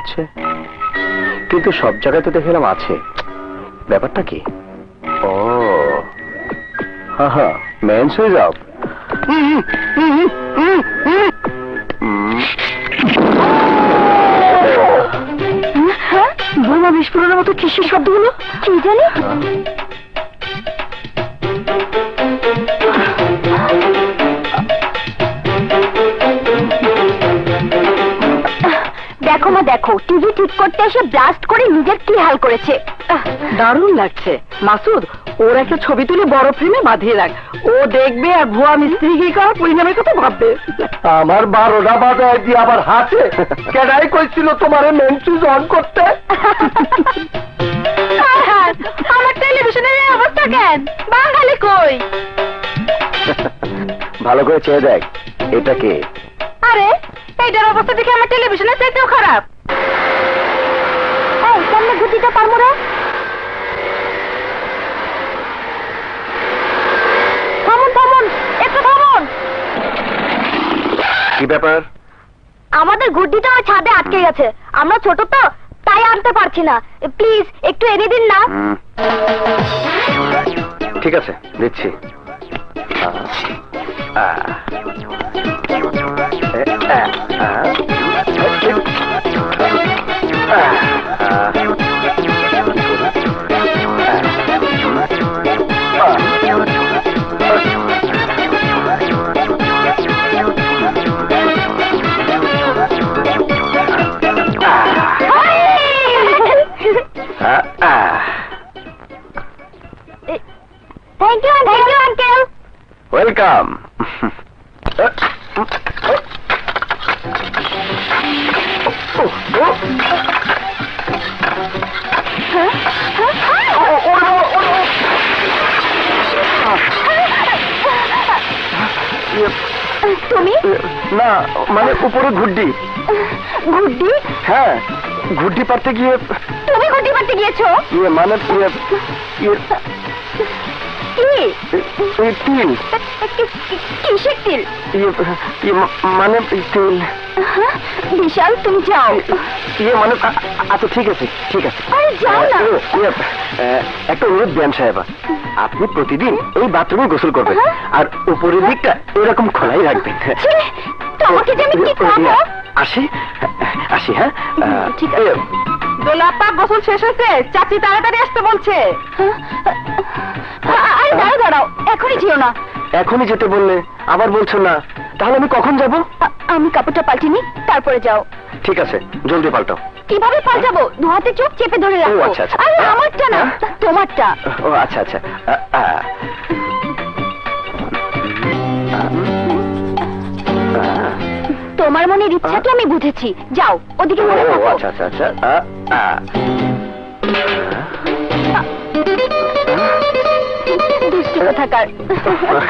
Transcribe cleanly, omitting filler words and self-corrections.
হচ্ছে, কিন্তু সব জায়গায় তো দেখলাম আছে। ব্যাপারটা কি? ও হ্যাঁ, মেন সুইচ অফ। বোমা বিস্ফোরণের মতো কিসের শব্দগুলো কি জানি? দেখো মা দেখো, টিভি ঠিক করতে এসে ব্লাস্ট করে নিজের কি হাল করেছে। দারুণ লাগছে মাসুদ, ওর একটা ছবি তুলে বড় ফ্রেমে বাঁধিয়ে রাখ। ও দেখবে আর ভুয়া মিস্ত্রি কি করার পরিণামের কথা ভাববে। আমার 12টা বাজায় দিয়ে আবার হাতে কেডাই কইছিল তোমার মেন সুইচ অন করতে? আমার টেলিভিশনের এই অবস্থা কেন? বাঙালি কই? ভালো করে চেয়ে দেখ, এটা কে? আরে এইটার অবস্থা দেখে আমার টেলিভিশনের চাইতেও খারাপ। এই সামনে গুটিটা পারবো না। থামুন থামুন, একটু থামুন। কি ব্যাপার? আমাদের গুড্ডিটা ওই ছাদে আটকে গেছে, আমরা ছোট তো তাই আনতে পারছি না। প্লিজ একটু এনে দিন না। ঠিক আছে, দিচ্ছি। Thank you uncle. ওয়েলকাম। তুমি? না মানে উপরে ঘুড্ডি। গুড্ডি? হ্যাঁ, ঘুড্ডি পারতে গিয়ে। তুমি গুড্ডি পারতে গিয়েছো? মানে তিল। কিসের তিল? মানে তিল। বিশাল, তুমি যাও। মানে আচ্ছা ঠিক আছে ঠিক আছে। আরে যাও না। একটা অনুরোধ দেন সাহেবা, আপনি প্রতিদিন এই বাথরুমে গোসল করবেন আর উপরের দিকটা এরকম খোলাই রাখবেন। তোমাকে যে আমি কি খাবো? আসি আসি। হ্যাঁ ঠিক আছে। দোলাপা গোসল শেষ হয়েছে, চাচি তাড়াতাড়ি আসতে বলছে। আরে দাঁড়াও দাঁড়াও, এখনই যেও না। এখনই যেতে বললে আবার বলছো না, তাহলে আমি কখন যাব? আমি কাপড়টা পাল্টিনি, তারপরে যাও। ঠিক আছে, জলদি পাল্টাও। কিভাবে পাল্টাবো? দু হাতে চোখ চেপে ধরে রাখো। আচ্ছা, আচ্ছা। আরে আমারটা না, তোমারটা। ও আচ্ছা আচ্ছা। তোমার মনের ইচ্ছা তো আমি বুঝেছি, যাও ওদিকে মনে ও থাকো। আচ্ছা আচ্ছা আচ্ছা। দুষ্টু কোথাকার।